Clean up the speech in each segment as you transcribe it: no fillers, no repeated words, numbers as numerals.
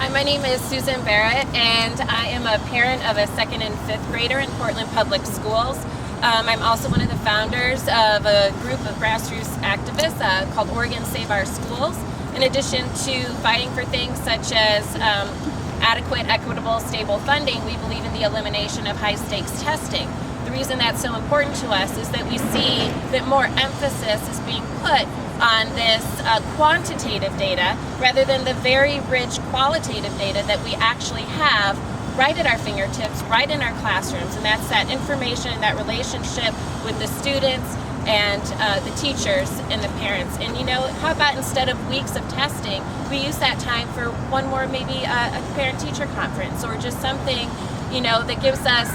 Hi, my name is Susan Barrett, and I am a parent of a 2nd and 5th grader in Portland Public Schools. I'm also one of the founders of a group of grassroots activists called Oregon Save Our Schools. In addition to fighting for things such as adequate, equitable, stable funding, we believe in the elimination of high-stakes testing. The reason that's so important to us is that we see that more emphasis is being put on this quantitative data rather than the very rich qualitative data that we actually have right at our fingertips, right in our classrooms, and that's that information and that relationship with the students and the teachers and the parents. And you know, how about instead of weeks of testing, we use that time for one more, maybe a parent-teacher conference or just something, you know, that gives us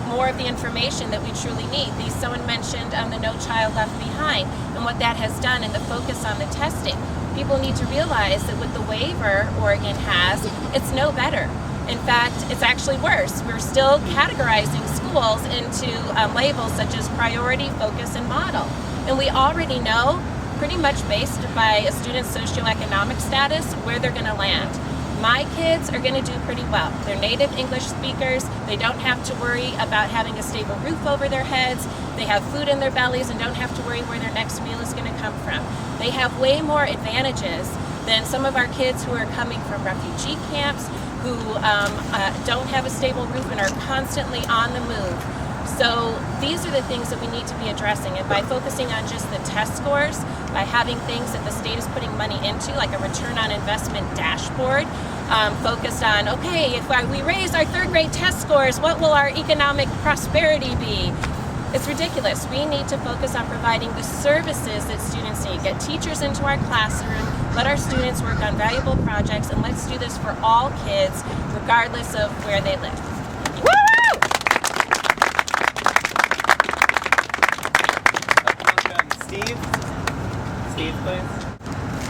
more of the information that we truly need. Someone mentioned the No Child Left Behind and what that has done and the focus on the testing. People need to realize that with the waiver Oregon has, it's no better. In fact, it's actually worse. We're still categorizing schools into labels such as priority, focus, and model. And we already know, pretty much based by a student's socioeconomic status, where they're going to land. My kids are going to do pretty well. They're native English speakers. They don't have to worry about having a stable roof over their heads. They have food in their bellies and don't have to worry where their next meal is going to come from. They have way more advantages than some of our kids who are coming from refugee camps, who don't have a stable roof and are constantly on the move. So these are the things that we need to be addressing, and by focusing on just the test scores, by having things that the state is putting money into, like a return on investment dashboard, focused on, okay, if we raise our 3rd grade test scores, what will our economic prosperity be? It's ridiculous. We need to focus on providing the services that students need. Get teachers into our classroom, let our students work on valuable projects, and let's do this for all kids, regardless of where they live. Steve, please.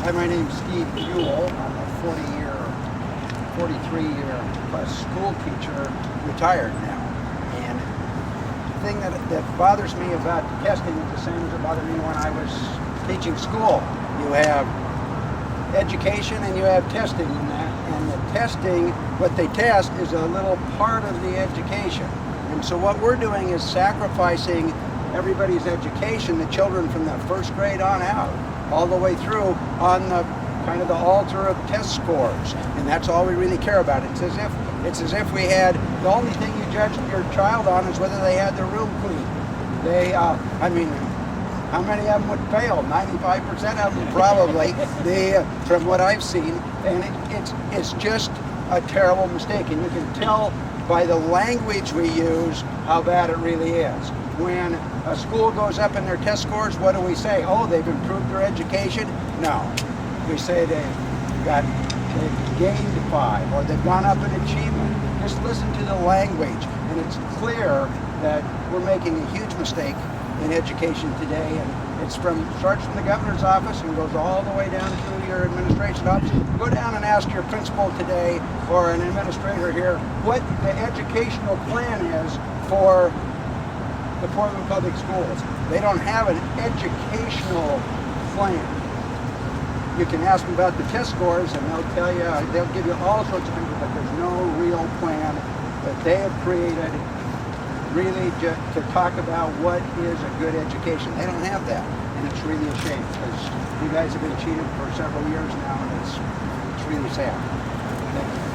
Hi, my name's Steve Buell. I'm a 43-year plus school teacher, retired now. And the thing that bothers me about testing is the same as it bothered me when I was teaching school. You have education and you have testing in that. And the testing, what they test is a little part of the education. And so what we're doing is sacrificing everybody's education, the children from the 1st grade on out, all the way through on the kind of the altar of test scores, and that's all we really care about. It's as if we had, the only thing you judge your child on is whether they had their room clean. They, I mean, how many of them would fail? 95% of them probably. From what I've seen, and it's just a terrible mistake, and you can tell by the language we use how bad it really is. When a school goes up in their test scores, what do we say? Oh, they've improved their education? No. We say they've gained 5 or they've gone up in achievement. Just listen to the language, and it's clear that we're making a huge mistake in education today, and it starts from the governor's office and goes all the way down through your administration office. Go down and ask your principal today or an administrator here what the educational plan is for the Portland Public Schools. They don't have an educational plan. You can ask them about the test scores and they'll tell you, they'll give you all sorts of things, but there's no real plan that they have created really to talk about what is a good education. They don't have that, and it's really a shame because you guys have been cheated for several years now, and it's really sad. Thank you.